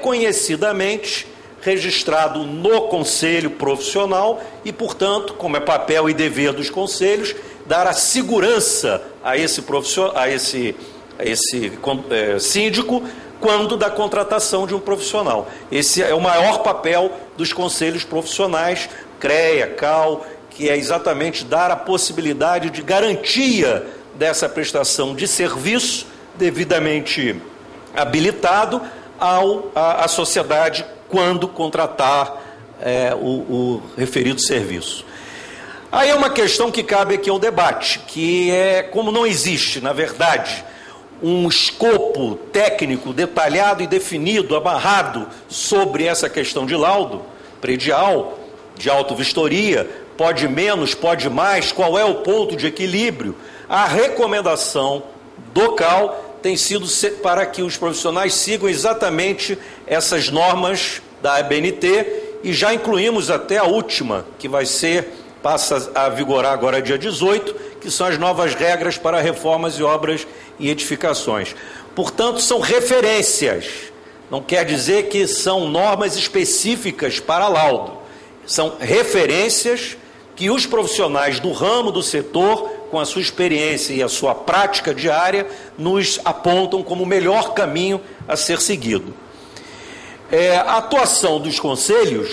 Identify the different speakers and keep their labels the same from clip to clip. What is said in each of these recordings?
Speaker 1: reconhecidamente registrado no Conselho Profissional e, portanto, como é papel e dever dos conselhos, dar a segurança a esse síndico quando da contratação de um profissional. Esse é o maior papel dos conselhos profissionais, CREA, CAL, que é exatamente dar a possibilidade de garantia dessa prestação de serviço devidamente habilitado à sociedade quando contratar o referido serviço. Aí é uma questão que cabe aqui ao debate, que é como não existe, na verdade, um escopo técnico detalhado e definido, amarrado sobre essa questão de laudo predial, de autovistoria, pode menos, pode mais, qual é o ponto de equilíbrio, a recomendação do CAL tem sido para que os profissionais sigam exatamente essas normas da ABNT e já incluímos até a última, que passa a vigorar agora dia 18, que são as novas regras para reformas e obras e edificações. Portanto, são referências, não quer dizer que são normas específicas para laudo, são referências que os profissionais do ramo, do setor, com a sua experiência e a sua prática diária, nos apontam como o melhor caminho a ser seguido. A atuação dos conselhos,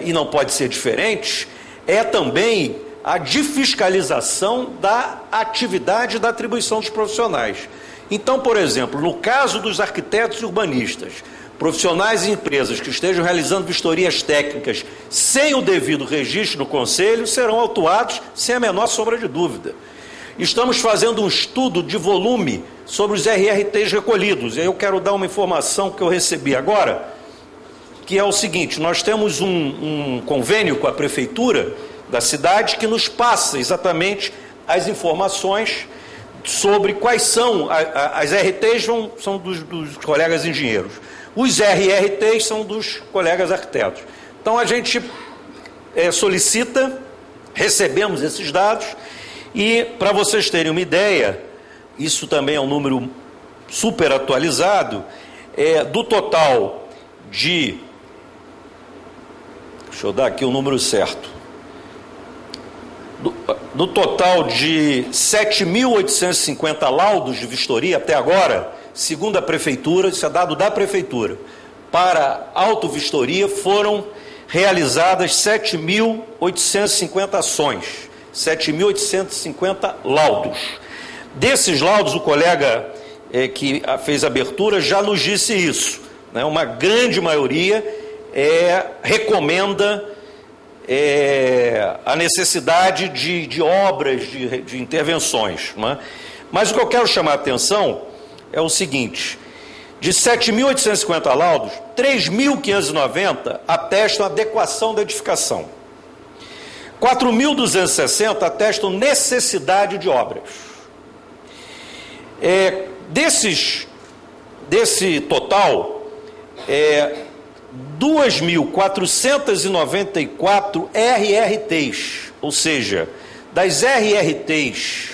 Speaker 1: e não pode ser diferente, é também a de fiscalização da atividade da atribuição dos profissionais. Então, por exemplo, no caso dos arquitetos e urbanistas, profissionais e empresas que estejam realizando vistorias técnicas sem o devido registro no Conselho serão autuados sem a menor sombra de dúvida. Estamos fazendo um estudo de volume sobre os RRTs recolhidos. E aí eu quero dar uma informação que eu recebi agora, que é o seguinte: nós temos um convênio com a Prefeitura da cidade que nos passa exatamente as informações sobre quais são, as RTs são dos colegas engenheiros, os RRTs são dos colegas arquitetos. Então a gente solicita, recebemos esses dados e, para vocês terem uma ideia, isso também é um número super atualizado, do total de, deixa eu dar aqui o número certo, do total de 7.850 laudos de vistoria até agora, segundo a Prefeitura, isso é dado da Prefeitura, para autovistoria foram realizadas 7.850 ações, 7.850 laudos. Desses laudos, o colega que fez a abertura já nos disse isso, né? Uma grande maioria recomenda a necessidade de obras, de intervenções, né? Mas o que eu quero chamar a atenção é o seguinte: de 7.850 laudos, 3.590 atestam adequação da edificação, 4.260 atestam necessidade de obras. Desse total, 2.494 RRTs, ou seja, das RRTs,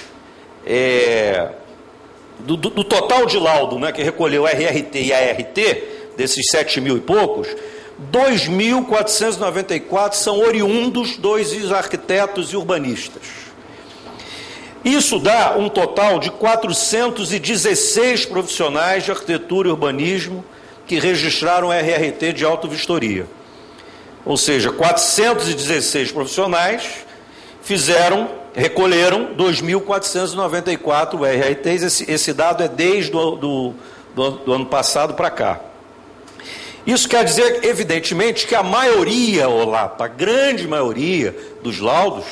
Speaker 1: do total de laudo, né, que recolheu RRT e ART, desses 7.000 e poucos, 2.494 são oriundos dos arquitetos e urbanistas. Isso dá um total de 416 profissionais de arquitetura e urbanismo que registraram RRT de autovistoria. Ou seja, 416 profissionais recolheram 2.494 RRTs. Esse dado é desde do ano passado para cá. Isso quer dizer, evidentemente, que a maioria, a grande maioria dos laudos,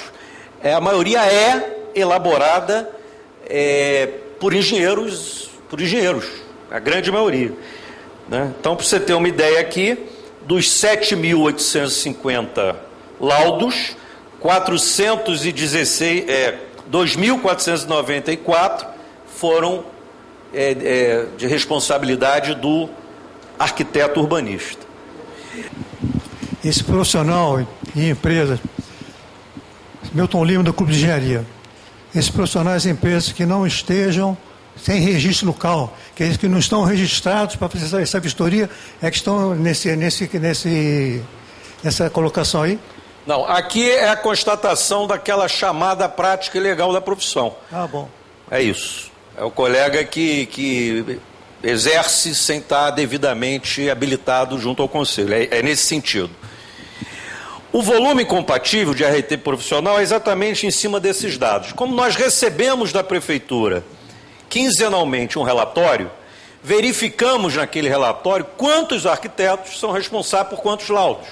Speaker 1: a maioria é elaborada por engenheiros, a grande maioria, né? Então, para você ter uma ideia aqui, dos 7.850 laudos, 2.494 foram de responsabilidade do arquiteto urbanista.
Speaker 2: Esse profissional em empresas, Milton Lima, do Clube de Engenharia, esses profissionais em empresas que não estejam sem registro no CAL, que eles que não estão registrados para fazer essa vistoria, é que estão nessa colocação aí?
Speaker 1: Não, aqui é a constatação daquela chamada prática ilegal da profissão.
Speaker 2: Ah, bom.
Speaker 1: É isso. É o colega que exerce sem estar devidamente habilitado junto ao Conselho. É nesse sentido. O volume compatível de RT profissional é exatamente em cima desses dados. Como nós recebemos da Prefeitura quinzenalmente um relatório, verificamos naquele relatório quantos arquitetos são responsáveis por quantos laudos.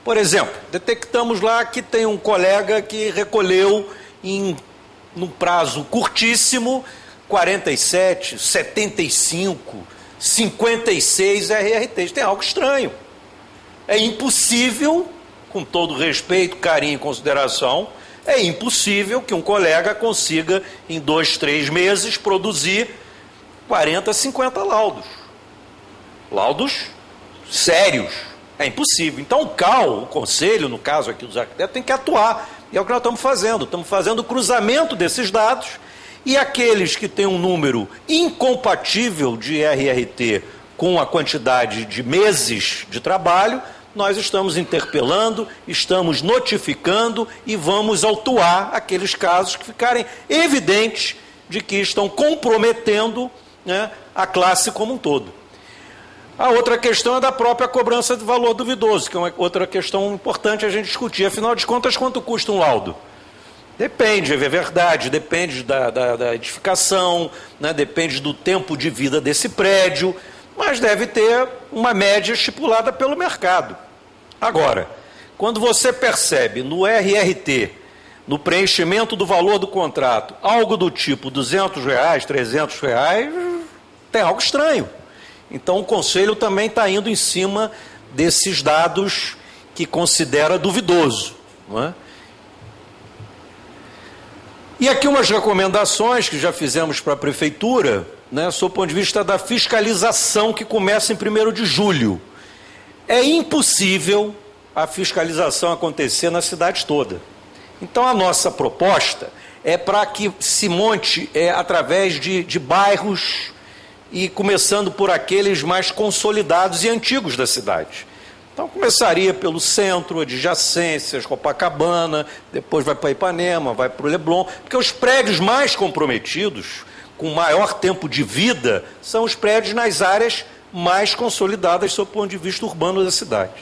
Speaker 1: Por exemplo, detectamos lá que tem um colega que recolheu num prazo curtíssimo 47, 75, 56 RRTs. Tem algo estranho. É impossível, com todo respeito, carinho e consideração, é impossível que um colega consiga, em 2, 3 meses, produzir 40, 50 laudos. Laudos sérios. É impossível. Então o CAL, o Conselho, no caso aqui dos arquitetos, tem que atuar. E é o que nós estamos fazendo. Estamos fazendo o cruzamento desses dados e aqueles que têm um número incompatível de RRT com a quantidade de meses de trabalho, nós estamos interpelando, estamos notificando e vamos autuar aqueles casos que ficarem evidentes de que estão comprometendo, né, a classe como um todo. A outra questão é da própria cobrança de valor duvidoso, que é uma outra questão importante a gente discutir. Afinal de contas, quanto custa um laudo? Depende, é verdade, depende da edificação, né, depende do tempo de vida desse prédio, mas deve ter uma média estipulada pelo mercado. Agora, quando você percebe no RRT, no preenchimento do valor do contrato, algo do tipo R$200, R$300, tem algo estranho. Então o Conselho também está indo em cima desses dados que considera duvidoso, não é? E aqui umas recomendações que já fizemos para a Prefeitura, né, sob o ponto de vista da fiscalização que começa em 1º de julho. É impossível a fiscalização acontecer na cidade toda. Então a nossa proposta é para que se monte através de bairros e começando por aqueles mais consolidados e antigos da cidade. Então começaria pelo centro, adjacências, Copacabana, depois vai para Ipanema, vai para o Leblon, porque os prédios mais comprometidos, com maior tempo de vida, são os prédios nas áreas mais consolidadas sob o ponto de vista urbano da cidade.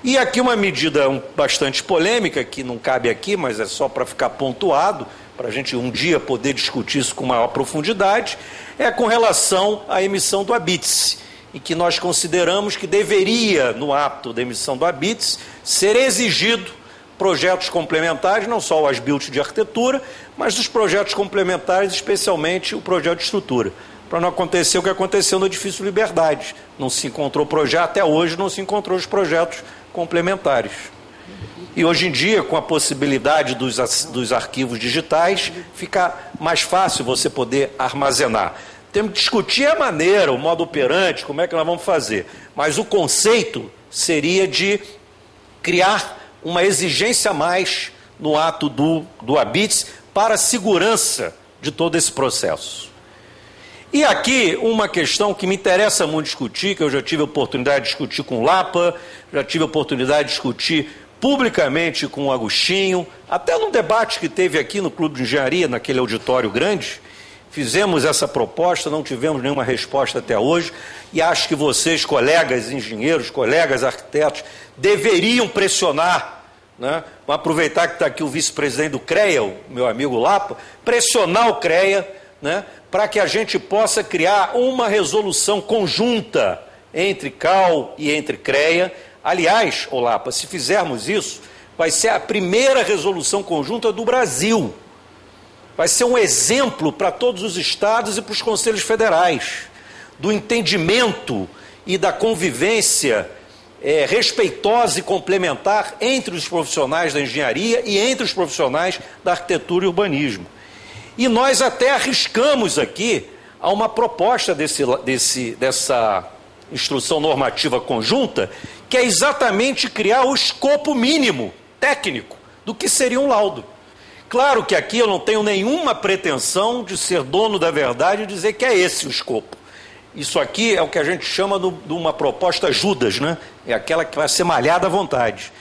Speaker 1: E aqui uma medida bastante polêmica, que não cabe aqui, mas é só para ficar pontuado, para a gente um dia poder discutir isso com maior profundidade, é com relação à emissão do habite-se, em que nós consideramos que deveria, no ato da emissão do habite-se, ser exigido projetos complementares, não só o as-built de arquitetura, mas dos projetos complementares, especialmente o projeto de estrutura, para não acontecer o que aconteceu no edifício Liberdade. Não se encontrou projeto, até hoje não se encontrou os projetos complementares. E hoje em dia, com a possibilidade dos arquivos digitais, fica mais fácil você poder armazenar. Temos que discutir a maneira, o modo operante, como é que nós vamos fazer. Mas o conceito seria de criar uma exigência a mais no ato do habite para a segurança de todo esse processo. E aqui uma questão que me interessa muito discutir, que eu já tive a oportunidade de discutir com o Lapa, já tive a oportunidade de discutir publicamente com o Agostinho, até num debate que teve aqui no Clube de Engenharia, naquele auditório grande. Fizemos essa proposta, não tivemos nenhuma resposta até hoje, e acho que vocês, colegas engenheiros, colegas arquitetos, deveriam pressionar, né? Vou aproveitar que está aqui o vice-presidente do CREA, o meu amigo Lapa, pressionar o CREA, né, para que a gente possa criar uma resolução conjunta entre CAL e entre CREA. Aliás, Lapa, se fizermos isso, vai ser a primeira resolução conjunta do Brasil. Vai ser um exemplo para todos os estados e para os conselhos federais, do entendimento e da convivência respeitosa e complementar entre os profissionais da engenharia e entre os profissionais da arquitetura e urbanismo. E nós até arriscamos aqui a uma proposta dessa instrução normativa conjunta, que é exatamente criar o escopo mínimo técnico do que seria um laudo. Claro que aqui eu não tenho nenhuma pretensão de ser dono da verdade e dizer que é esse o escopo. Isso aqui é o que a gente chama de uma proposta Judas, né? É aquela que vai ser malhada à vontade.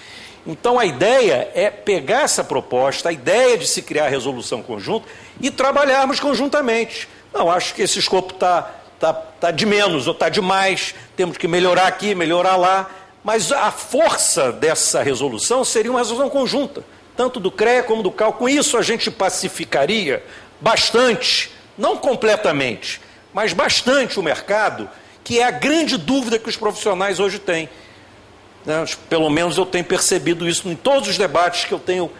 Speaker 1: Então a ideia é pegar essa proposta, a ideia de se criar a resolução conjunta e trabalharmos conjuntamente. Não, acho que esse escopo está de menos ou está de mais, temos que melhorar aqui, melhorar lá, mas a força dessa resolução seria uma resolução conjunta, tanto do CREA como do CAL. Com isso a gente pacificaria bastante, não completamente, mas bastante o mercado, que é a grande dúvida que os profissionais hoje têm. Pelo menos eu tenho percebido isso em todos os debates que eu tenho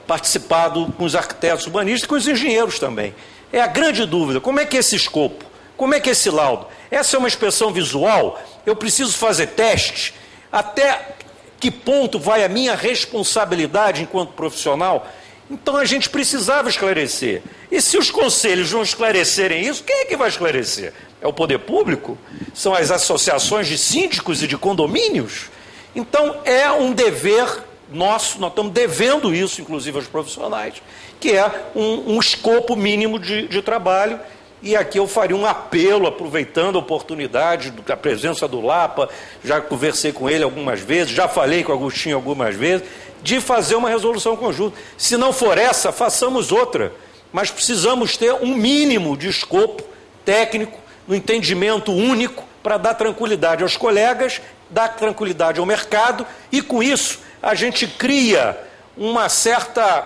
Speaker 1: participado com os arquitetos urbanistas e com os engenheiros também. É a grande dúvida, como é que é esse escopo? Como é que é esse laudo? Essa é uma inspeção visual? Eu preciso fazer testes? Até que ponto vai a minha responsabilidade enquanto profissional? Então a gente precisava esclarecer. E se os conselhos não esclarecerem isso, quem é que vai esclarecer? É o poder público? São as associações de síndicos e de condomínios? Então é um dever nosso, nós estamos devendo isso, inclusive aos profissionais, que é um escopo mínimo de trabalho. E aqui eu faria um apelo, aproveitando a oportunidade da presença do Lapa, já conversei com ele algumas vezes, já falei com o Agostinho algumas vezes, de fazer uma resolução conjunta. Se não for essa, façamos outra, mas precisamos ter um mínimo de escopo técnico, no entendimento único, para dar tranquilidade aos colegas, dar tranquilidade ao mercado, e com isso a gente cria um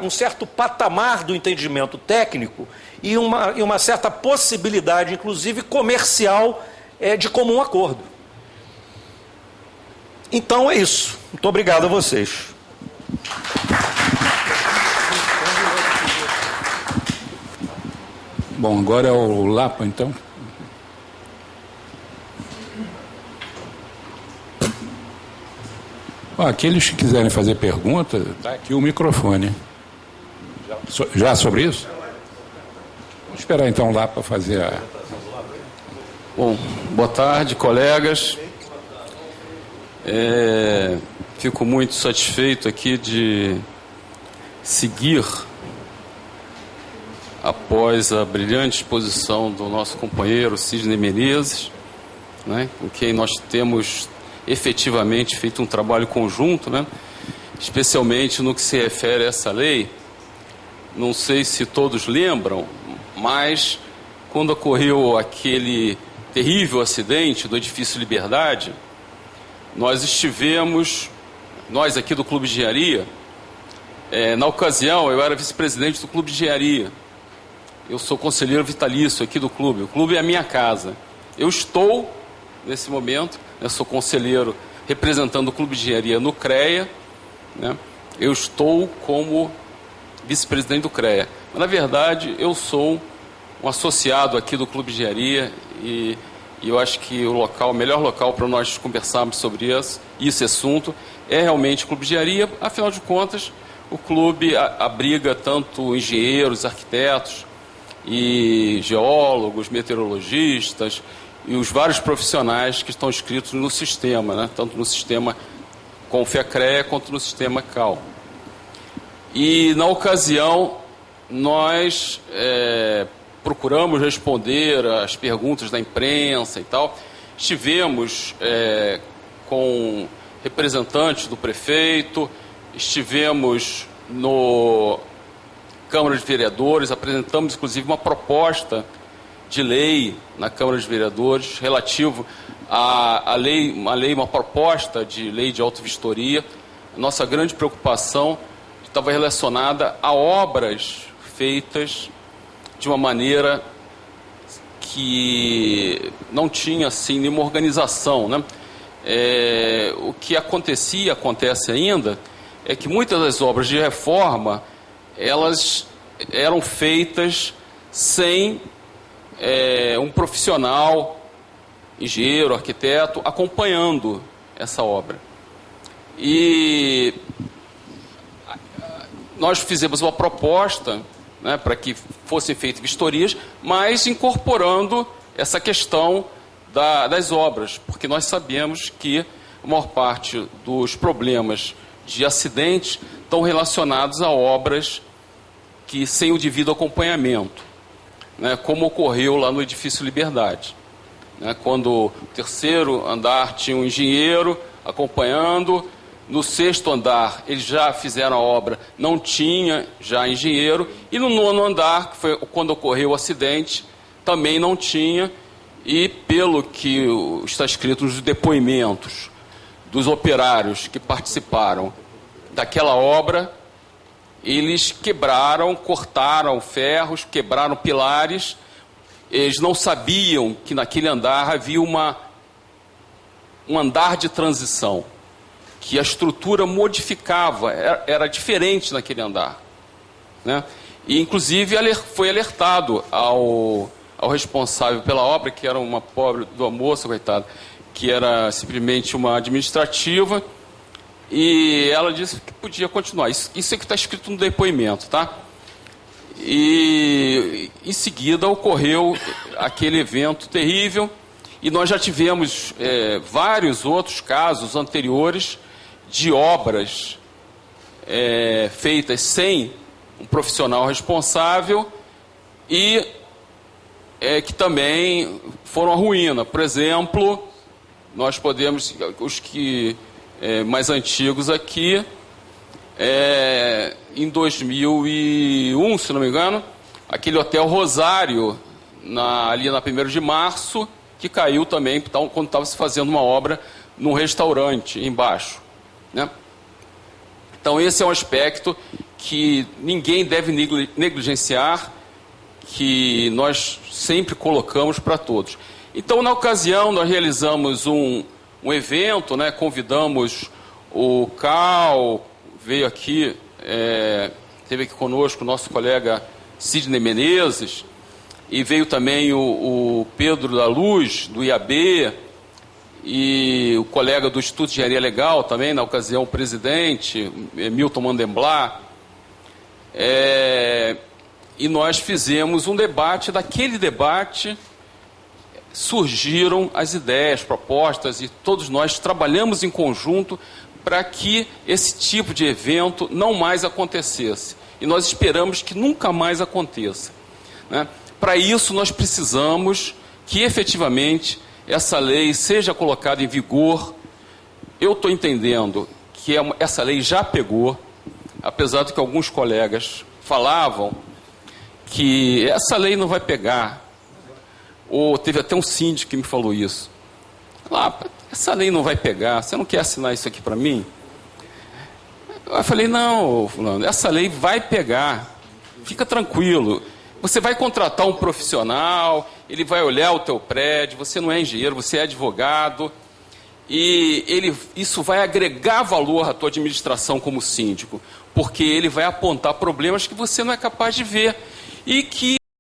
Speaker 1: certo patamar do entendimento técnico e uma certa possibilidade, inclusive comercial, de comum acordo. Então é isso. Muito obrigado a vocês.
Speaker 3: Bom, agora é o Lapa, então. Aqueles que quiserem fazer pergunta, está aqui o microfone. Já sobre isso? Vamos esperar então lá para fazer a...
Speaker 4: Bom, boa tarde, colegas. Fico muito satisfeito aqui de seguir após a brilhante exposição do nosso companheiro Sidney Menezes, né, com quem nós temos efetivamente feito um trabalho conjunto, né, especialmente no que se refere a essa lei. Não sei se todos lembram, mas quando ocorreu aquele terrível acidente do edifício Liberdade, nós aqui do Clube de Engenharia, na ocasião eu era vice-presidente do Clube de Engenharia, eu sou conselheiro vitalício aqui do clube, o clube é a minha casa. Eu estou, nesse momento, eu sou conselheiro representando o Clube de Engenharia no CREA, né? Eu estou como vice-presidente do CREA. Mas, na verdade, eu sou um associado aqui do Clube de Engenharia e eu acho que o melhor local para nós conversarmos sobre esse assunto é realmente o Clube de Engenharia. Afinal de contas, o clube abriga tanto engenheiros, arquitetos e geólogos, meteorologistas e os vários profissionais que estão inscritos no sistema, né? Tanto no sistema Confea-CREA quanto no sistema CAL. E, na ocasião, nós procuramos responder às perguntas da imprensa e tal. Estivemos com representantes do prefeito, estivemos no Câmara de Vereadores, apresentamos, inclusive, uma proposta de lei na Câmara de Vereadores relativo à lei, uma proposta de lei de autovistoria. Nossa grande preocupação estava relacionada a obras feitas de uma maneira que não tinha assim nenhuma organização, né? O que acontece ainda, é que muitas das obras de reforma elas eram feitas sem um profissional, engenheiro, arquiteto, acompanhando essa obra. E nós fizemos uma proposta, né, para que fossem feitas vistorias, mas incorporando essa questão das obras, porque nós sabemos que a maior parte dos problemas de acidentes estão relacionados a obras que sem o devido acompanhamento, né, como ocorreu lá no edifício Liberdade, né, quando o terceiro andar tinha um engenheiro acompanhando, no sexto andar eles já fizeram a obra, não tinha já engenheiro, e no nono andar, que foi quando ocorreu o acidente, também não tinha, e pelo que está escrito nos depoimentos dos operários que participaram daquela obra, eles quebraram, cortaram ferros, quebraram pilares, eles não sabiam que naquele andar havia um andar de transição, que a estrutura modificava, era diferente naquele andar, né? E inclusive foi alertado ao responsável pela obra, que era uma pobre de uma moça, coitada, que era simplesmente uma administrativa, e ela disse que podia continuar. Isso é que está escrito no depoimento, tá? E em seguida ocorreu aquele evento terrível, e nós já tivemos vários outros casos anteriores de obras feitas sem um profissional responsável e que também foram à ruína. Por exemplo, nós podemos, os que mais antigos aqui, em 2001, se não me engano, aquele Hotel Rosário, ali na 1º de março, que caiu também quando estava se fazendo uma obra num restaurante embaixo, né? Então esse é um aspecto que ninguém deve negligenciar, que nós sempre colocamos para todos. Então, na ocasião, nós realizamos um evento, né? Convidamos o Cal, veio aqui, teve aqui conosco o nosso colega Sidney Menezes, e veio também o Pedro da Luz, do IAB, e o colega do Instituto de Engenharia Legal também, na ocasião, o presidente, Milton Mandemblar. E nós fizemos um debate. Daquele debate surgiram as ideias, propostas, e todos nós trabalhamos em conjunto para que esse tipo de evento não mais acontecesse. E nós esperamos que nunca mais aconteça, né? Para isso, nós precisamos que efetivamente essa lei seja colocada em vigor. Eu estou entendendo que essa lei já pegou, apesar de que alguns colegas falavam que essa lei não vai pegar, ou teve até um síndico que me falou isso. Essa lei não vai pegar, você não quer assinar isso aqui para mim? Eu falei, não, fulano, essa lei vai pegar, fica tranquilo. Você vai contratar um profissional, ele vai olhar o teu prédio, você não é engenheiro, você é advogado, e isso vai agregar valor à tua administração como síndico, porque ele vai apontar problemas que você não é capaz de ver, e que